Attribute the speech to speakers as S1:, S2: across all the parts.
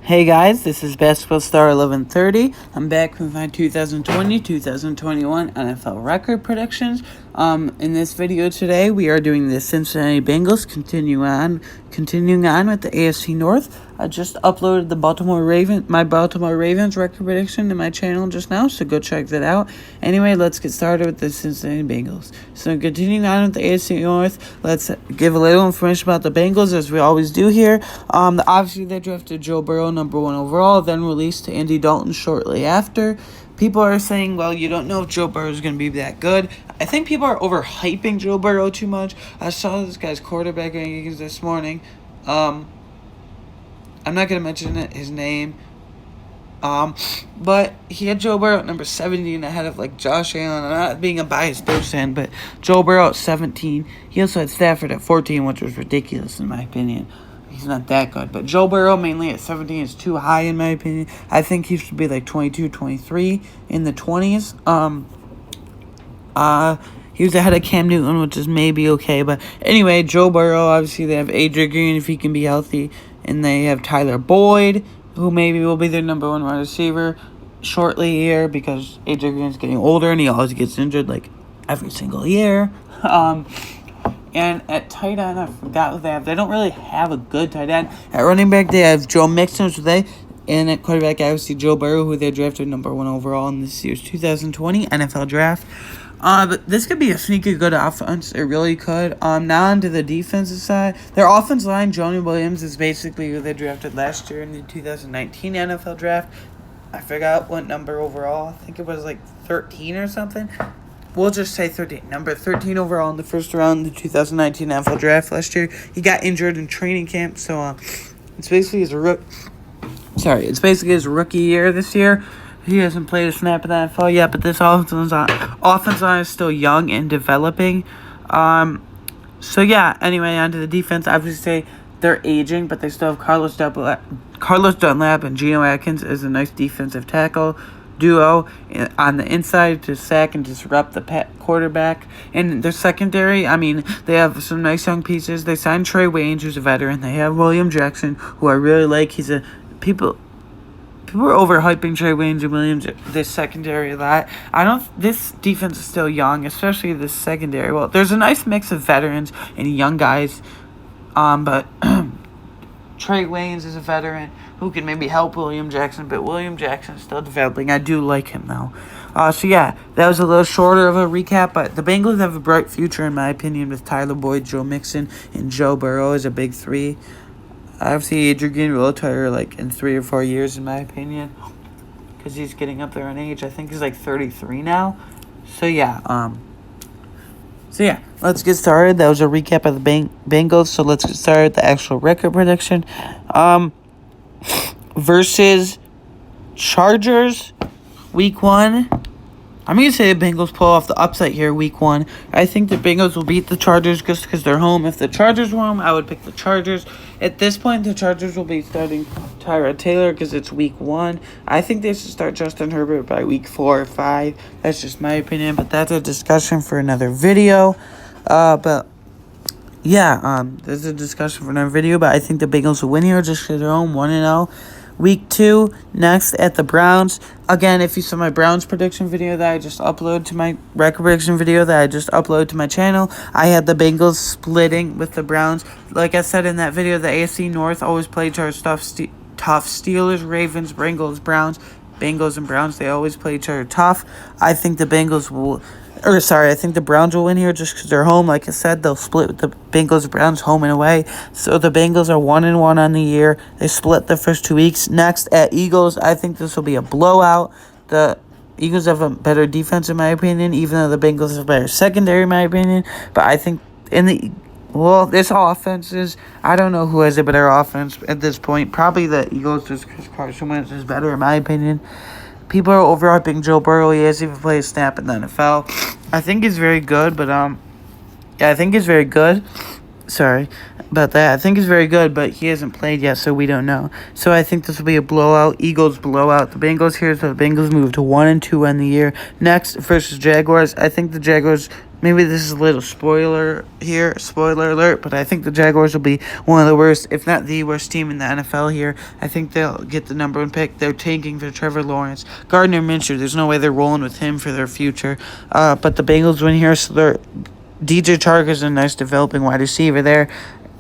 S1: Hey guys, this is Basketball Star 1130. I'm back with my 2020-2021 NFL record predictions. In this video today, we are doing the Cincinnati Bengals, continuing on with the AFC North. I just uploaded my Baltimore Ravens record prediction to my channel just now, so go check that out. Anyway, let's get started with the Cincinnati Bengals. So continuing on with the AFC North, let's give a little information about the Bengals as we always do here. Obviously, they drafted Joe Burrow number 1 overall, then released Andy Dalton shortly after. People are saying, well, you don't know if Joe Burrow is going to be that good. I think people are overhyping Joe Burrow too much. I saw this guy's quarterback rankings this morning. I'm not going to mention his name. But he had Joe Burrow at number 17 ahead of Josh Allen. I'm not being a biased Bills fan, but Joe Burrow at 17. He also had Stafford at 14, which was ridiculous in my opinion. He's not that good. But Joe Burrow mainly at 17 is too high in my opinion. I think he should be 22, 23 in the 20s. He was ahead of Cam Newton, which is maybe okay. But anyway, Joe Burrow, obviously they have AJ Green if he can be healthy. And they have Tyler Boyd, who maybe will be their number 1 wide receiver shortly here because AJ Green's getting older and he always gets injured every single year. And at tight end, I forgot who they have. They don't really have a good tight end. At running back, they have Joe Mixon, and at quarterback, obviously Joe Burrow, who they drafted number 1 overall in this year's 2020 NFL draft. But this could be a sneaky good offense. It really could. Now onto the defensive side. Their offensive line, Johnny Williams, is basically who they drafted last year in the 2019 NFL draft. I forgot what number overall. I think it was 13 or something. We'll just say 13. Number 13 overall in the first round of the 2019 NFL draft last year. He got injured in training camp, so it's basically his rookie year this year. He hasn't played a snap in the NFL yet, but this offensive line is still young and developing. So yeah, anyway, onto the defense. Obviously, they're aging, but they still have Carlos Dunlap and Geno Atkins as a nice defensive tackle duo on the inside to sack and disrupt the quarterback. And their secondary, they have some nice young pieces. They signed Trey Waynes, who's a veteran. They have William Jackson, who I really like. People are overhyping Trey Waynes and Williams, this secondary a lot. This defense is still young, especially this secondary. Well, there's a nice mix of veterans and young guys, but Trey Waynes is a veteran who can maybe help William Jackson, but William Jackson's still developing. I do like him, though. So, yeah, that was a little shorter of a recap, but the Bengals have a bright future, in my opinion, with Tyler Boyd, Joe Mixon, and Joe Burrow as a big three. Obviously, AJ Green will retire, in 3 or 4 years, in my opinion, because he's getting up there in age. I think he's, 33 now. So, yeah, let's get started. That was a recap of the Bengals, so let's get started with the actual record prediction. Versus Chargers, week 1. I'm going to say the Bengals pull off the upset here, week 1. I think the Bengals will beat the Chargers just because they're home. If the Chargers were home, I would pick the Chargers. At this point, the Chargers will be starting Tyrod Taylor because it's week 1. I think they should start Justin Herbert by week 4 or 5. That's just my opinion, but that's a discussion for another video. There's a discussion for another video, but I think the Bengals will win here just because they're home 1-0. Week 2, next at the Browns. Again, if you saw my Browns prediction video that I just uploaded to my record prediction video that I just uploaded to my channel, I had the Bengals splitting with the Browns. Like I said in that video, the AFC North always play each other tough. Steelers, Ravens, Bengals, and Browns, they always play each other tough. I think the Browns will win here just because they're home. Like I said, they'll split with the Bengals and Browns home and away. So the Bengals are 1-1 on the year. They split the first 2 weeks. Next at Eagles, I think this will be a blowout. The Eagles have a better defense in my opinion, even though the Bengals have a better secondary in my opinion. But I think this offense is, I don't know who has a better offense at this point. Probably the Eagles just because Carson Wentz is better in my opinion. People are overhyping Joe Burrow. He hasn't even played a snap in the NFL. I think he's very good, but I think he's very good. Sorry about that. I think he's very good, but he hasn't played yet, so we don't know. So I think this will be a blowout. Eagles blow out the Bengals here, so the Bengals move to 1-2 on the year. Next, versus Jaguars. I think the Jaguars maybe this is a little spoiler here, spoiler alert, but I think the Jaguars will be one of the worst, if not the worst team in the NFL here. I think they'll get the number 1 pick. They're tanking for Trevor Lawrence. Gardner Minshew, there's no way they're rolling with him for their future. But the Bengals win here, so they're DJ Chark is a nice developing wide receiver there.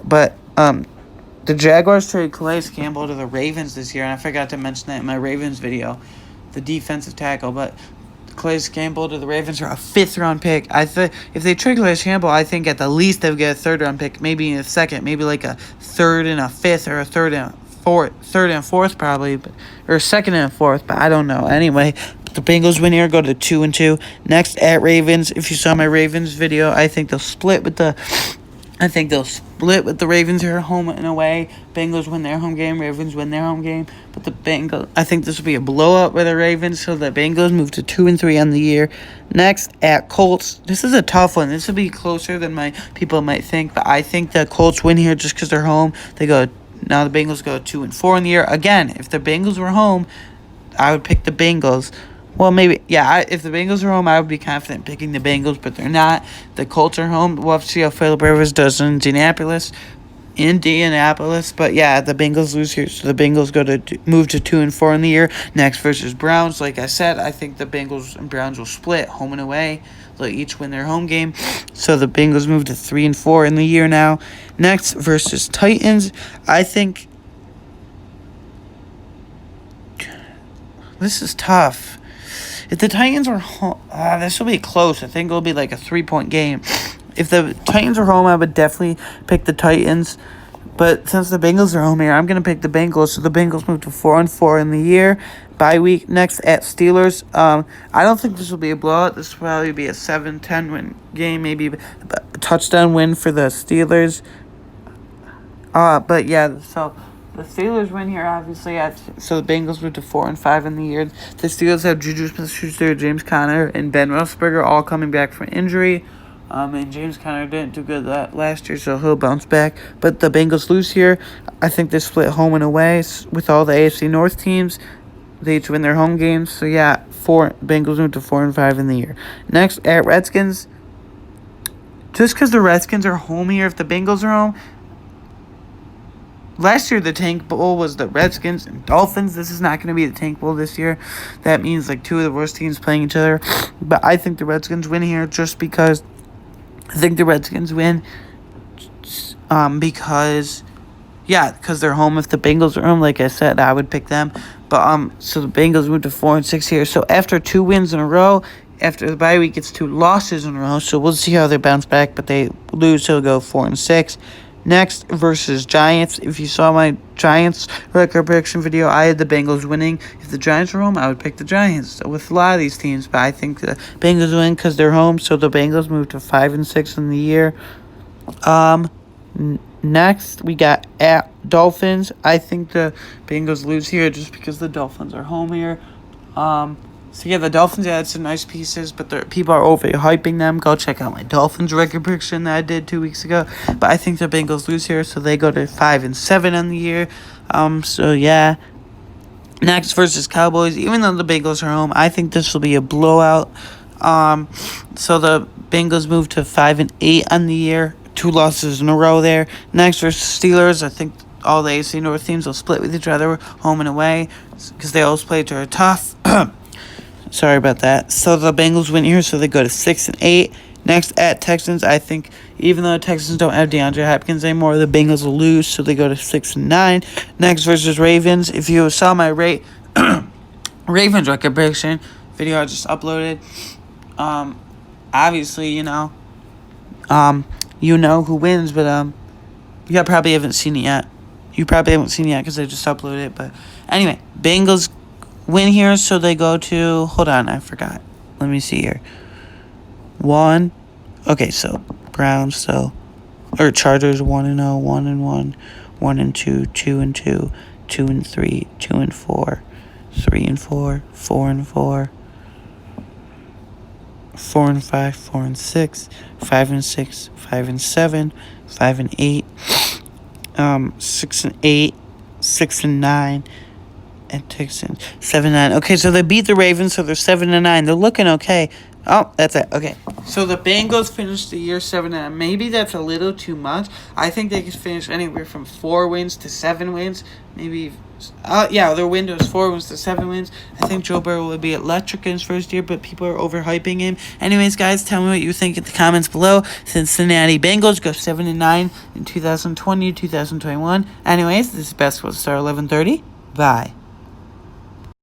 S1: But the Jaguars traded Calais Campbell to the Ravens this year, and I forgot to mention that in my Ravens video, the defensive tackle. But Calais Campbell to the Ravens for a 5th-round pick. If they trade Calais Campbell, I think at the least they'll get a 3rd-round pick, maybe in a 2nd, maybe like a 3rd and a 5th, or a 3rd and 4th probably, or a 2nd and a 4th, but I don't know. Anyway, the Bengals win here, go to 2-2. Next at Ravens. If you saw my Ravens video, I think they'll split with the Ravens here, home and away. Bengals win their home game, Ravens win their home game. But the Bengals, I think this will be a blowout with the Ravens, so the Bengals move to 2-3 on the year. Next at Colts. This is a tough one. This will be closer than my people might think, but I think the Colts win here just because they're home. Now the Bengals go 2-4 in the year. Again, if the Bengals were home, I would pick the Bengals. Well, maybe, yeah, if the Bengals are home, I would be confident picking the Bengals, but they're not. The Colts are home. We'll have to see how Philip Rivers does in Indianapolis. But yeah, the Bengals lose here, so the Bengals move to 2-4 in the year. Next versus Browns. Like I said, I think the Bengals and Browns will split home and away. They'll each win their home game, so the Bengals move to 3-4 in the year now. Next versus Titans. I think this is tough. If the Titans are home, this will be close. I think it'll be like a 3-point game. If the Titans are home, I would definitely pick the Titans. But since the Bengals are home here, I'm going to pick the Bengals. So the Bengals move to 4-4 in the year. Bye week. Next at Steelers. I don't think this will be a blowout. This will probably be a 7-10 win game. Maybe a touchdown win for the Steelers. But yeah, so the Steelers win here, obviously. So the Bengals move to 4-5 in the year. The Steelers have Juju Smith-Schuster, James Conner, and Ben Roethlisberger all coming back from injury. And James Conner didn't do good last year, so he'll bounce back. But the Bengals lose here. I think they split home and away with all the AFC North teams. They each win their home games. So yeah, Bengals move to 4-5 in the year. Next at Redskins. Just because the Redskins are home here, if the Bengals are home. Last year, the Tank Bowl was the Redskins and Dolphins. This is not going to be the Tank Bowl this year. That means like 2 of the worst teams playing each other. But I think the Redskins win here just because I think the Redskins win because they're home. If the Bengals are home, like I said, I would pick them. But so the Bengals move to 4-6 here. So after 2 wins in a row, after the bye week, it's 2 losses in a row. So we'll see how they bounce back. But they lose, so they'll go 4-6. Next versus Giants. If you saw my Giants record prediction video, I had the Bengals winning. If the Giants were home, I would pick the Giants with a lot of these teams. But I think the Bengals win because they're home. So the Bengals move to 5-6 in the year. Next, we got at Dolphins. I think the Bengals lose here just because the Dolphins are home here. So yeah, the Dolphins added some nice pieces, but people are overhyping them. Go check out my Dolphins record prediction that I did 2 weeks ago. But I think the Bengals lose here, so they go to 5-7 on the year. So yeah. Next versus Cowboys. Even though the Bengals are home, I think this will be a blowout. So the Bengals move to 5-8 on the year. 2 losses in a row there. Next versus Steelers. I think all the AFC North teams will split with each other, home and away, because they always play each other tough. Sorry about that. So the Bengals win here, so they go to 6-8. Next at Texans, I think even though the Texans don't have DeAndre Hopkins anymore, the Bengals will lose, so they go to 6-9. Next versus Ravens. If you saw my Ravens record prediction video I just uploaded, obviously you know who wins, but you probably haven't seen it yet. You probably haven't seen it yet because I just uploaded it. But anyway, Bengals win here, so they go to... Hold on, I forgot. Let me see here. 1. Okay, so Browns, or Chargers 1-0, 1-1, 1-2, 2-2, 2-3, 2-4, 3-4, 4-4, 4-5, 4-6, 5-6, 5-7, 5-8, 6-8, 6-9. And Texans 7-9. Okay, so they beat the Ravens, so they're 7-9. They're looking okay. Oh, that's it. Okay. So the Bengals finished the year 7-9. Maybe that's a little too much. I think they could finish anywhere from 4 wins to 7 wins. Maybe. Yeah, their window is 4 wins to 7 wins. I think Joe Burrow would be electric in his first year, but people are overhyping him. Anyways, guys, tell me what you think in the comments below. Cincinnati Bengals go 7-9 in 2020, 2021. Anyways, this is Basketball Star 1130. Bye.